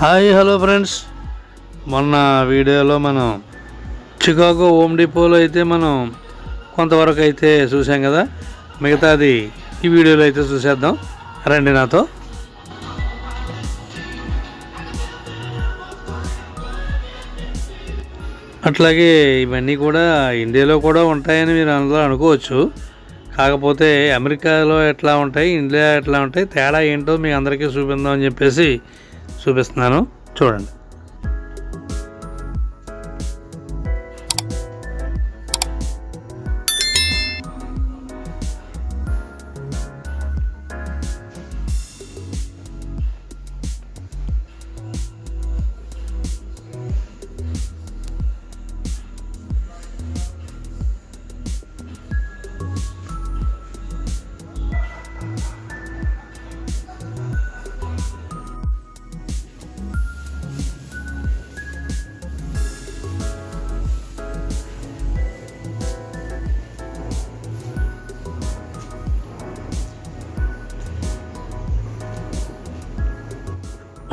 Hi hello friends, మొన్న వీడియోలో మనం చికాగో హోమ్ డిపోలో అయితే మనం కొంతవరకు అయితే చూసాం కదా. మిగతాది ఈ వీడియోలో అయితే చూసేద్దాం రండి నాతో. అట్లాగే ఇవన్నీ కూడా ఇండియాలో కూడా ఉంటాయని మీరు అందులో అనుకోవచ్చు. కాకపోతే అమెరికాలో ఎట్లా ఉంటాయి, ఇండియా ఎట్లా ఉంటాయి, తేడా ఏంటో మీ అందరికీ చూపిద్దాం అని చెప్పేసి చూపిస్తున్నాను, చూడండి.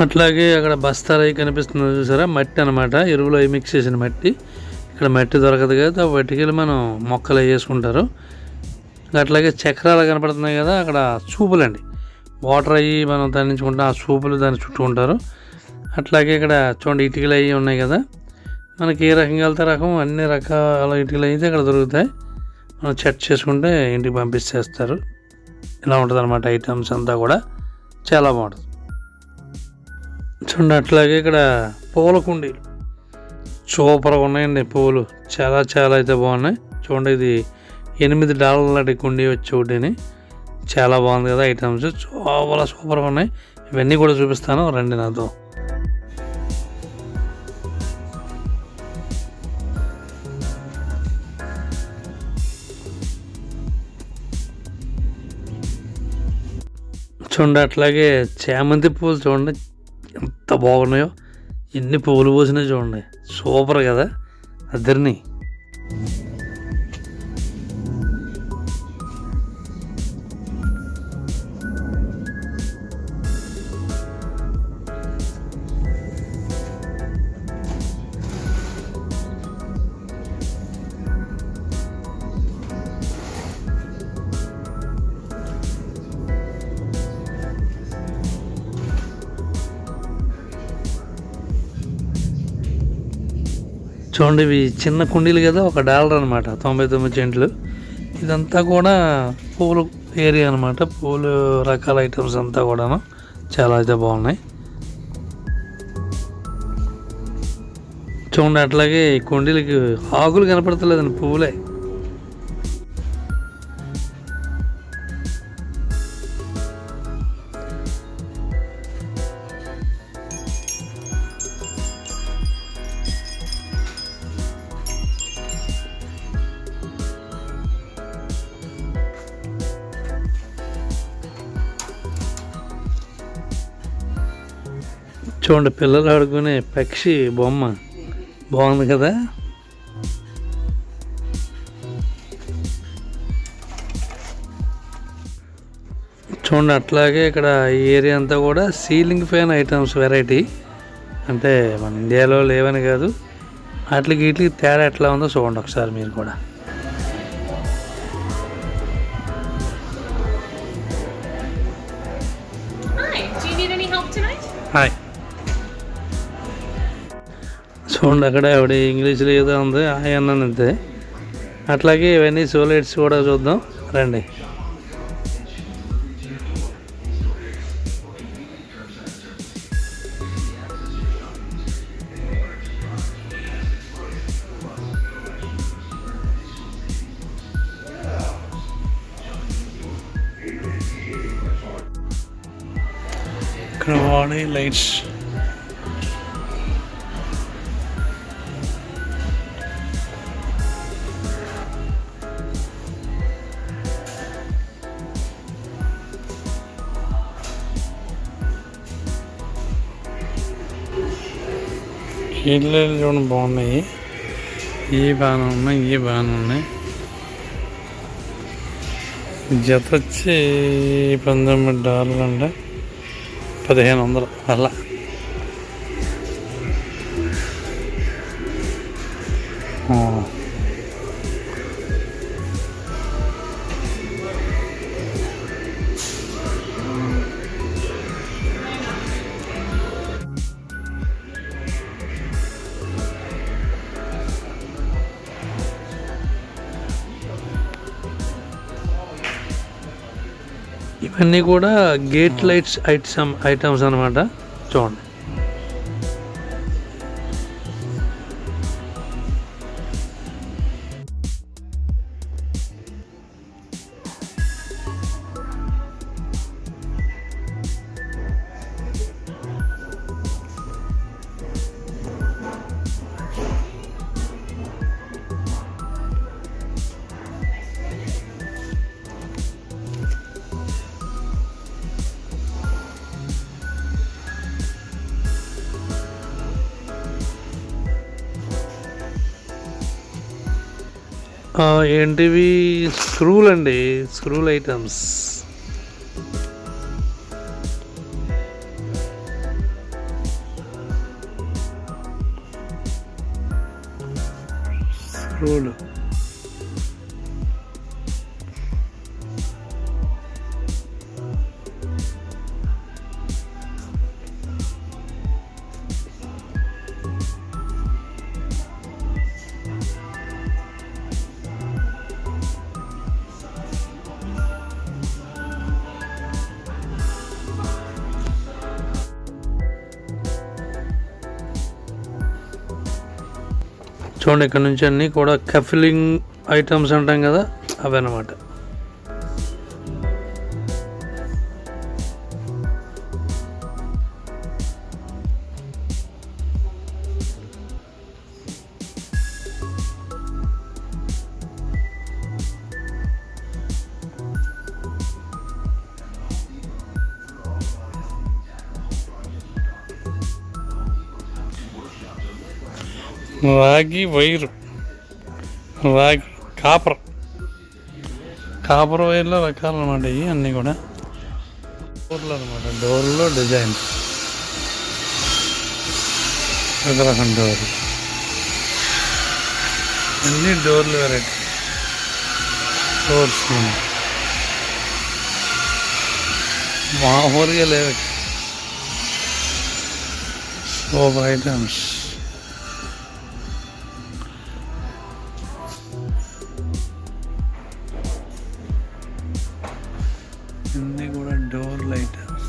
అట్లాగే అక్కడ బస్తాలు అవి కనిపిస్తుంది చూసారా, మట్టి అనమాట, ఎరువులు అవి మిక్స్ చేసిన మట్టి. ఇక్కడ మట్టి దొరకదు కదా, వాటికి మనం మొక్కలు వేసుకుంటారు. అట్లాగే చక్రాలు కనపడుతున్నాయి కదా, అక్కడ చూపులండి, వాటర్ అయ్యి మనం తరలించుకుంటాం, ఆ చూపులు దాన్ని చుట్టుకుంటారు. అట్లాగే ఇక్కడ చూడండి ఇటుకలు అవి ఉన్నాయి కదా, మనకి ఏ రకంగా వెళ్తే రకం అన్ని రకాల ఇటుకలు అయితే ఇక్కడ దొరుకుతాయి. మనం చెట్ చేసుకుంటే ఇంటికి పంపిస్తేస్తారు. ఇలా ఉంటుంది అనమాట, ఐటమ్స్ అంతా కూడా చాలా బాగుంటుంది చూడండి. అట్లాగే ఇక్కడ పూల కుండీలు సూపర్గా ఉన్నాయండి, పువ్వులు చాలా చాలా అయితే బాగున్నాయి. చూడండి, ఇది $8 కుండీ వచ్చి ఒకటిని, చాలా బాగుంది కదా ఐటమ్స్, చాలా సూపర్గా ఉన్నాయి. ఇవన్నీ కూడా చూపిస్తాను, రండి నాతో. చూడండి, అట్లాగే చామంతి పూలు చూడండి ఎంత బాగున్నాయో, ఎన్ని పువ్వులు పోసినాయి చూడండి, సూపర్ కదా అద్దరిని. చూడండి, ఇవి చిన్న కుండీలు కదా, $1 అనమాట, 99 సెంట్లు. ఇదంతా కూడా పూలు ఏరియా అనమాట, పూలు రకాల ఐటమ్స్ అంతా కూడాను చాలా అయితే బాగున్నాయి. చూడండి, అట్లాగే ఈ కుండీలకి ఆకులు కనపడతలేదండి, పువ్వులే. చూడండి, పిల్లలు ఆడుకునే పక్షి బొమ్మ బాగుంది కదా. చూడండి, అట్లాగే ఇక్కడ ఈ ఏరియా అంతా కూడా సీలింగ్ ఫ్యాన్ ఐటమ్స్ వెరైటీ, అంటే మన ఇండియాలో లేవని కాదు, వాటికి వీటికి తేడా ఎట్లా ఉందో చూడండి ఒకసారి మీరు కూడా. హాయ్, చూడండి అక్కడ ఆవిడ ఇంగ్లీష్లో ఏదో ఉంది, హాయ్ అన్నాను అంతే. అట్లాగే ఇవన్నీ సోలైట్స్ కూడా చూద్దాం రండి. ఇక్కడ వాడే లైట్స్, ఇళ్ళు చూడండి బాగున్నాయి, ఈ బాగానే ఉన్నాయి, ఈ బాగానే ఉన్నాయి. జత వచ్చి $19 అంటే 1500 అలా. ఇవన్నీ కూడా గేట్ లైట్స్ ఐటమ్స్ అనమాట. చూడండి, ఏంటివి స్క్రూలు అండి, స్క్రూల్ ఐటమ్స్. స్క్రూలు చూడండి, ఇక్కడ నుంచి అన్నీ కూడా కఫిలింగ్ ఐటమ్స్ అంటాం కదా, అవి అన్నమాట. రాగి వైరు, రాగి కాపర్ వైర్లో రకాలు అనమాట. ఇవి అన్నీ కూడా డోర్లు అనమాట. డోర్లో డిజైన్స్, ఒక రకం డోర్లు, అన్ని డోర్లు వెరైటీ డోర్స్ మామూలుగా లేవు. సోప్ ఐటమ్స్, అన్నీ కూడా డోర్ లైటర్స్.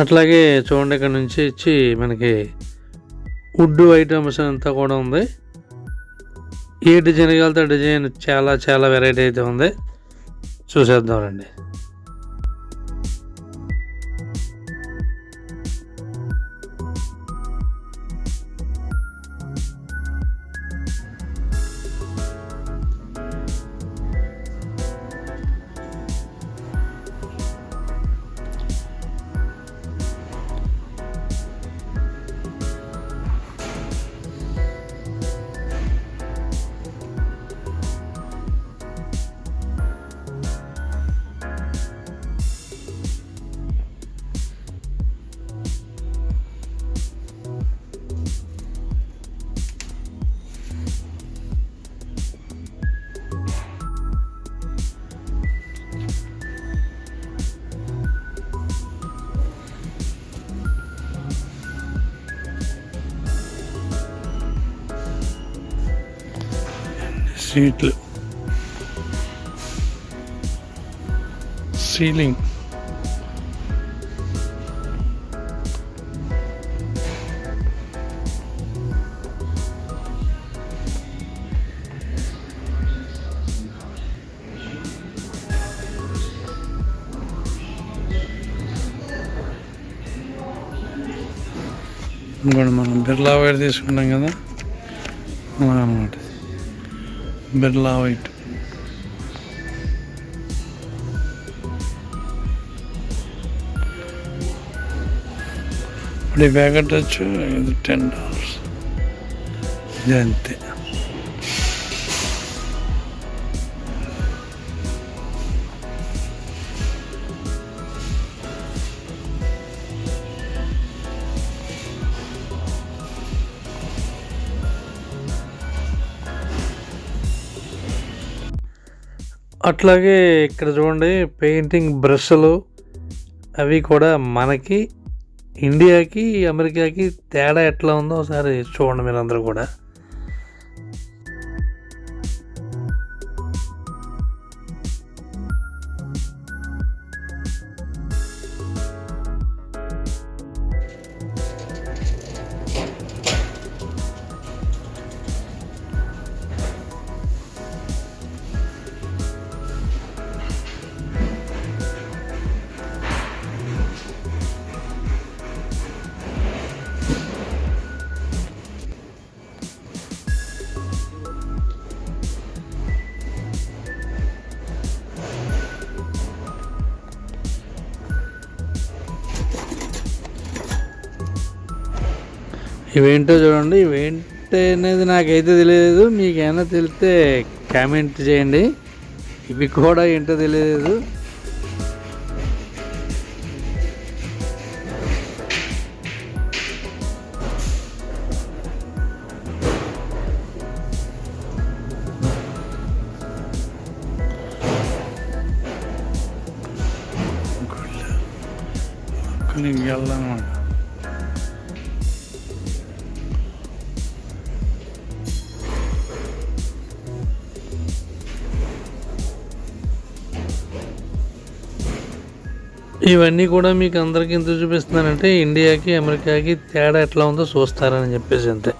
అట్లాగే చూడండి, ఇక్కడ నుంచి ఇచ్చి మనకి వుడ్ ఐటమ్స్ అంతా కూడా ఉంది. ఏ డిజైన్ కలితే డిజైన్ చాలా చాలా వెరైటీ అయితే ఉంది. చూసేద్దామండి. సీట్లు, సీలింగ్, ఇంకోటి మనం బిర్లా వైర్ తీసుకున్నాం కదా అలా అన్నమాట. బిర్లా వైట్. ఇప్పుడు ఈ ప్యాకెట్ వచ్చి ఇది $10. ఇది అంతే. అట్లాగే ఇక్కడ చూడండి పెయింటింగ్ బ్రష్లు, అవి కూడా మనకి ఇండియాకి అమెరికాకి తేడా ఎట్లా ఉందో ఒకసారి చూడండి మీరందరూ కూడా. ఇవేంటో చూడండి. ఇవేంటి అనేది నాకైతే తెలియదు, మీకేమైనా తెలిస్తే కామెంట్ చేయండి. ఇవి కూడా ఏంటో తెలియదు. వెళ్ళాలన్నమాట. ఇవన్నీ కూడా మీకు అందరికీ ఎందుకు చూపిస్తున్నానంటే ఇండియాకి అమెరికాకి తేడా ఎట్లా ఉందో చూస్తారని చెప్పేసి అంతే.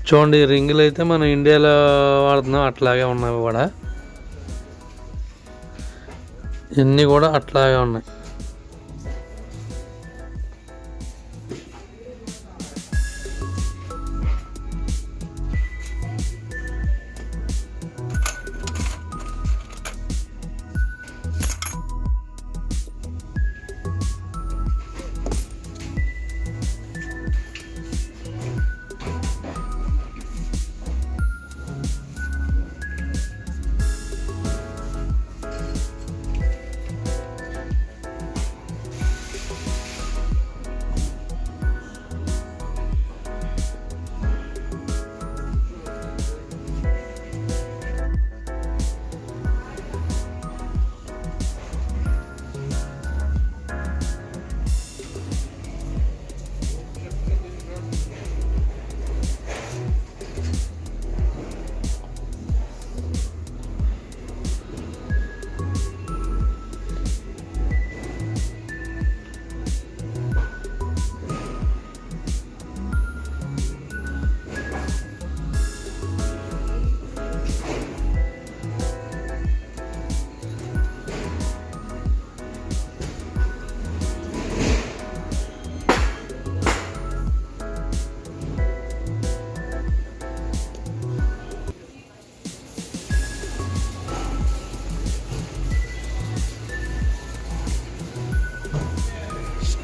చూడండి రింగులు అయితే మనం ఇండియాలో వాడుతున్నాం, అట్లాగే ఉన్నాయి కూడా. ఇవన్నీ కూడా అట్లాగే ఉన్నాయి.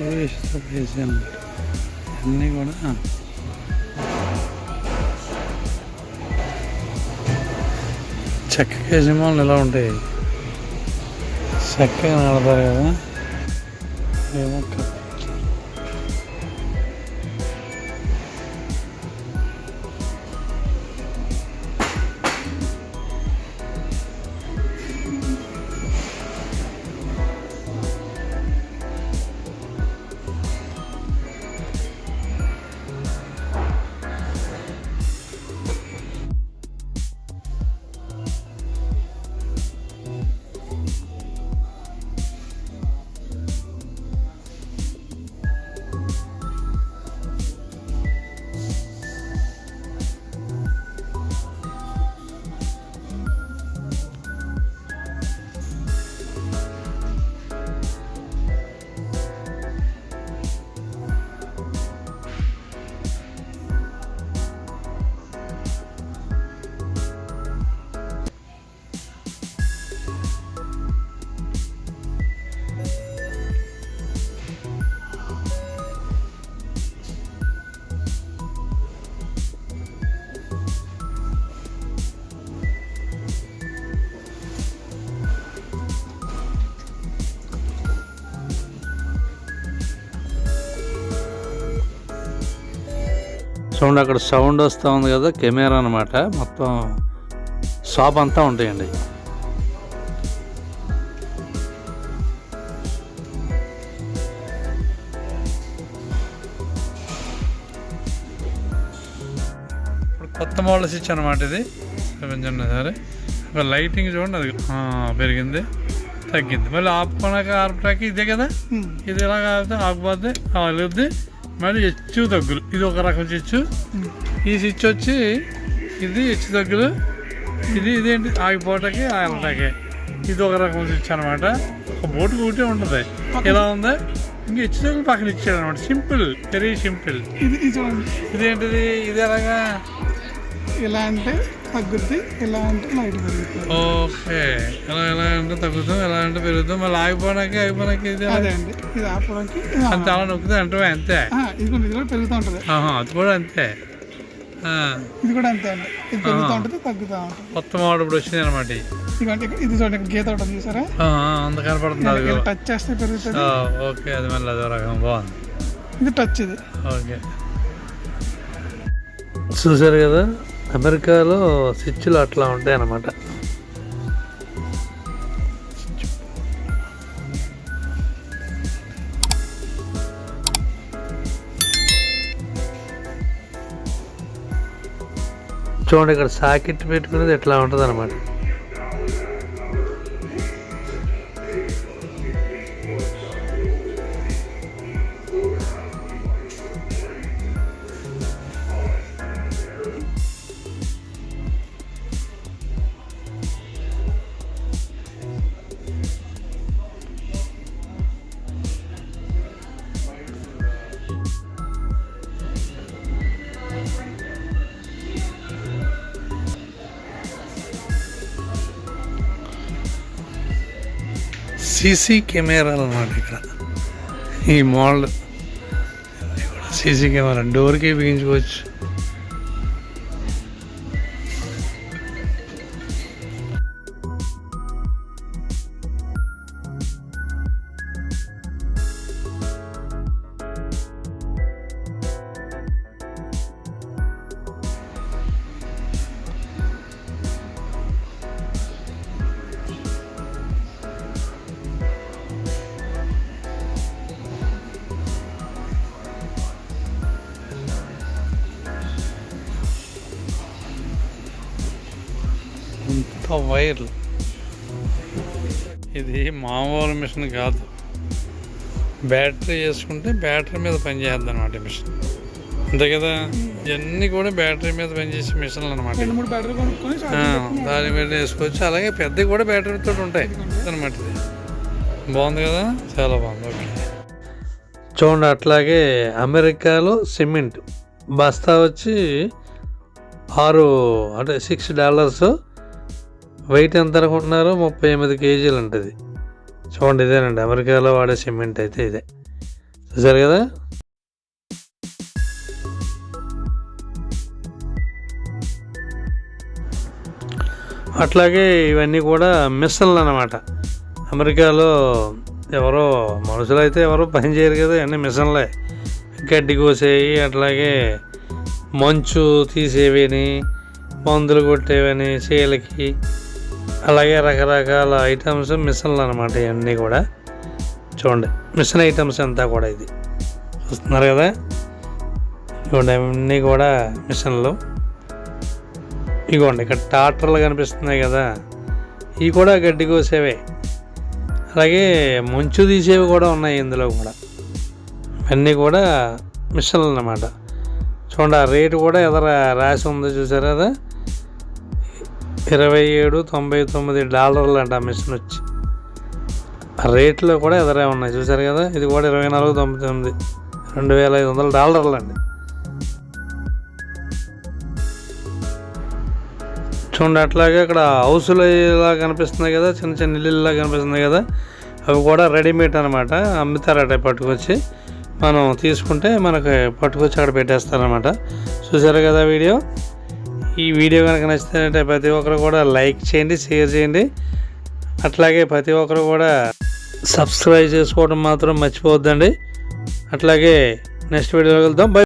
వేసాను అన్నీ కూడా చెక్క కేజీమాలు ఇలా ఉంటాయి, చక్కగా నడతారు కదా. ఏమో చూడండి, అక్కడ సౌండ్ వస్తూ ఉంది కదా, కెమెరా అనమాట. మొత్తం షాప్ అంతా ఉంటాయండి. ఇప్పుడు కొత్త మోడల్ స్విచ్ అనమాట ఇది. సరే లైటింగ్ చూడండి, అది పెరిగింది తగ్గింది. మళ్ళీ ఆపుకోనాక ఇదే కదా, ఇది ఎలా ఆగిపోద్ది వెలుగుద్ది. మళ్ళీ హెచ్చు తగ్గులు, ఇది ఒక రకం స్విచ్. ఈ స్విచ్ వచ్చి ఇది హెచ్చు తగ్గులు, ఇదేంటి ఆగిపోవటానికి ఆగటానికి. ఇది ఒక రకం స్విచ్ అనమాట. ఒక బోటు ఒకటే ఉంటుంది. ఎలా ఉందా, ఇంకా హెచ్చు తగ్గులు పక్కన ఇచ్చాడు అనమాట. Simple, very simple. ఇదేంటిది, ఇది ఎలాగా ఎలా అంటే తగ్గుద్ది, ఎలా అంటే లైట్ పెరుగుతుంది. ఓకే, ఎలా అంటే తగ్గుతాం, ఎలా అంటే పెరుగుతాం. మళ్ళీ ఆగిపోవడానికి ఇది అదే అండి. ఇది ఆపడానికి అంతే, అలా నొక్కుతుంది అంటే అంతే. ఇది కూడా పెరుగుతూ ఉంటుంది. అది కూడా అంతే, ఇది కూడా అంతే అండి. ఇది పెరుగుతూ ఉంటుంది, తగ్గుతూ ఉంటుంది. కొత్త మోడల్ ఇప్పుడు వచ్చింది అనమాట. ఇది చూడండి, గీత ఉంటుంది చూసారా, అంత కనపడుతుంది. టచ్ చేస్తే పెరుగుతుంది. ఓకే, అది మళ్ళీ అదే రకం బాగుంది. ఇది టచ్, ఇది ఓకే. చూసారు కదా, అమెరికాలో స్విచ్లు అట్లా ఉంటాయి అన్నమాట. చూడండి, ఇక్కడ సాకెట్ పెట్టుకునేది ఎట్లా ఉంటుంది అన్నమాట. సీసీ కెమెరాలు అన్నమాట ఇక్కడ. ఈ మోడల్ సీసీ కెమెరా, డోర్కి బిగించుకోవచ్చు. ఇంత వైర్లు, ఇది మామూలు మిషన్ కాదు. బ్యాటరీ వేసుకుంటే బ్యాటరీ మీద పనిచేద్దాం అనమాట మిషన్. అంతే కదా, ఇవన్నీ కూడా బ్యాటరీ మీద పనిచేసే మిషన్లు అనమాట. దాని మీద వేసుకోవచ్చు. అలాగే పెద్దవి కూడా బ్యాటరీతో ఉంటాయి అనమాట. ఇది బాగుంది కదా, చాలా బాగుంది. ఓకే, చూడండి. అట్లాగే అమెరికాలో సిమెంట్ బస్తా వచ్చి $6 వెయిట్ ఎంత అనుకుంటున్నారు, 38 kgs ఉంటుంది. చూడండి, ఇదేనండి అమెరికాలో వాడే సిమెంట్ అయితే ఇదే. చూసారు కదా. అట్లాగే ఇవన్నీ కూడా మిషన్లు అన్నమాట. అమెరికాలో ఎవరో మనుషులు అయితే ఎవరో పని చేయరు కదా, అన్నీ మిషన్లే. గడ్డి కోసేవి, అట్లాగే మంచు తీసేవిని, మందులు కొట్టేవని చేలకి, అలాగే రకరకాల ఐటమ్స్ మిషన్లు అనమాట. ఇవన్నీ కూడా చూడండి, మిషన్ ఐటమ్స్ అంతా కూడా ఇది చూస్తున్నారు కదా. ఇవ్వండి అన్నీ కూడా మిషన్లు. ఇగోండి ఇక్కడ ట్రాక్టర్లు కనిపిస్తున్నాయి కదా, ఇవి కూడా గడ్డి కోసేవే. అలాగే మంచు తీసేవి కూడా ఉన్నాయి ఇందులో కూడా. అన్నీ కూడా మిషన్లు అన్నమాట. చూడండి ఆ రేటు కూడా ఎదర రాసి ఉందో చూసారా, కదా $27.99 అంట ఆ మిషన్ వచ్చి. ఆ రేట్లో కూడా ఎదరే ఉన్నాయి చూసారు కదా. ఇది కూడా $24.99, $2,500 అండి. చూడండి అట్లాగే అక్కడ హౌసులు ఇలా కనిపిస్తున్నాయి కదా, చిన్న చిన్న ఇల్లులా కనిపిస్తున్నాయి కదా, అవి కూడా రెడీమేడ్ అనమాట. అమ్ముతారట పట్టుకొచ్చి, మనం తీసుకుంటే మనకు పట్టుకొచ్చి అక్కడ పెట్టేస్తారనమాట. చూసారు కదా వీడియో. ఈ వీడియో కనుక నచ్చితే ప్రతి ఒక్కరు కూడా లైక్ చేయండి, షేర్ చేయండి. అట్లాగే ప్రతి ఒక్కరు కూడా సబ్స్క్రైబ్ చేసుకోవడం మాత్రం మర్చిపోవద్దండి. అట్లాగే నెక్స్ట్ వీడియోలో వెళ్దాం. బై.